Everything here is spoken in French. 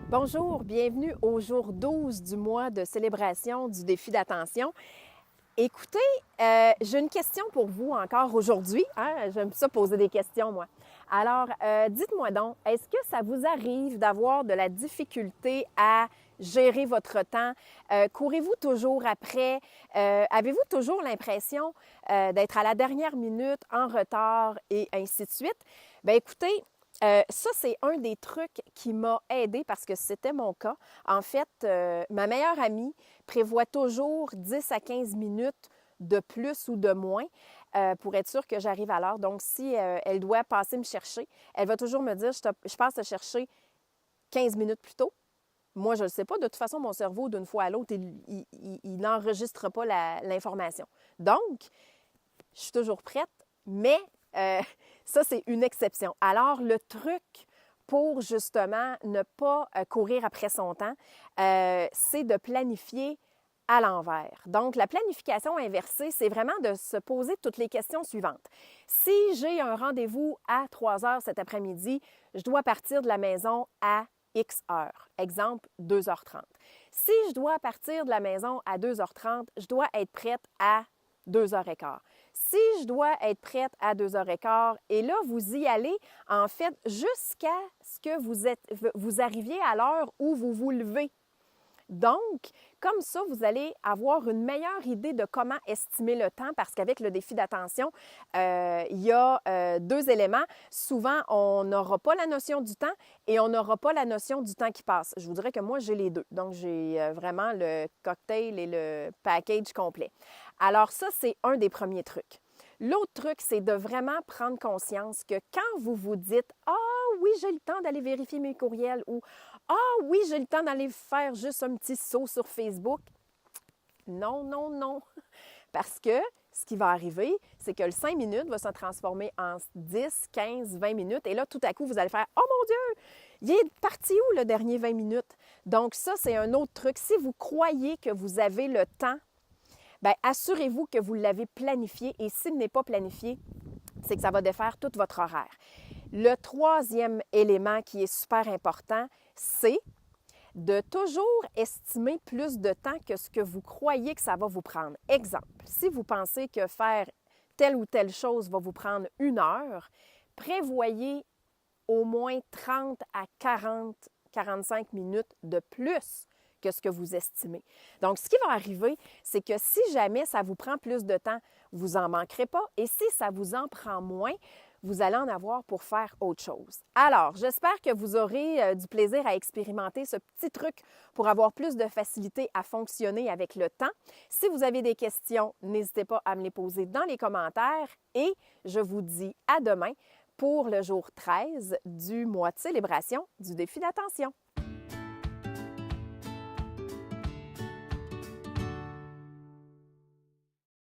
Bonjour, bienvenue au jour 12 du mois de célébration du défi d'attention. Écoutez, j'ai une question pour vous encore aujourd'hui. J'aime ça poser des questions, moi. Alors, dites-moi donc, est-ce que ça vous arrive d'avoir de la difficulté à gérer votre temps? Courez-vous toujours après? Avez-vous toujours l'impression d'être à la dernière minute, en retard et ainsi de suite? Bien, écoutez, ça, c'est un des trucs qui m'a aidée parce que c'était mon cas. En fait, ma meilleure amie prévoit toujours 10 à 15 minutes de plus ou de moins pour être sûre que j'arrive à l'heure. Donc, si elle doit passer me chercher, elle va toujours me dire, je passe te chercher 15 minutes plus tôt. Moi, je ne le sais pas. De toute façon, mon cerveau, d'une fois à l'autre, il n'enregistre pas l'information. Donc, je suis toujours prête, mais ça, c'est une exception. Alors, le truc pour justement ne pas courir après son temps, c'est de planifier à l'envers. Donc, la planification inversée, c'est vraiment de se poser toutes les questions suivantes. Si j'ai un rendez-vous à 3 heures cet après-midi, je dois partir de la maison à X heures. Exemple, 2h30. Si je dois partir de la maison à 2h30, je dois être prête à 2h15. Si je dois être prête à 2h15, et là, vous y allez, en fait, jusqu'à ce que vous arriviez à l'heure où vous vous levez. Donc, comme ça, vous allez avoir une meilleure idée de comment estimer le temps parce qu'avec le défi d'attention, il y a deux éléments. Souvent, on n'aura pas la notion du temps et on n'aura pas la notion du temps qui passe. Je vous dirais que moi, j'ai les deux. Donc, j'ai vraiment le cocktail et le package complet. Alors ça, c'est un des premiers trucs. L'autre truc, c'est de vraiment prendre conscience que quand vous vous dites « Ah oui, j'ai le temps d'aller vérifier mes courriels » ou « Ah oui, j'ai le temps d'aller faire juste un petit saut sur Facebook », non, non, non. Parce que ce qui va arriver, c'est que le 5 minutes va se transformer en 10, 15, 20 minutes. Et là, tout à coup, vous allez faire « Oh mon Dieu, il est parti où le dernier 20 minutes? » Donc ça, c'est un autre truc. Si vous croyez que vous avez le temps, bien, assurez-vous que vous l'avez planifié et s'il n'est pas planifié, c'est que ça va défaire tout votre horaire. Le troisième élément qui est super important, c'est de toujours estimer plus de temps que ce que vous croyez que ça va vous prendre. Exemple, si vous pensez que faire telle ou telle chose va vous prendre 1 heure, prévoyez au moins 30 à 40, 45 minutes de plus que ce que vous estimez. Donc, ce qui va arriver, c'est que si jamais ça vous prend plus de temps, vous n'en manquerez pas. Et si ça vous en prend moins, vous allez en avoir pour faire autre chose. Alors, j'espère que vous aurez du plaisir à expérimenter ce petit truc pour avoir plus de facilité à fonctionner avec le temps. Si vous avez des questions, n'hésitez pas à me les poser dans les commentaires et je vous dis à demain pour le jour 13 du mois de célébration du défi d'attention.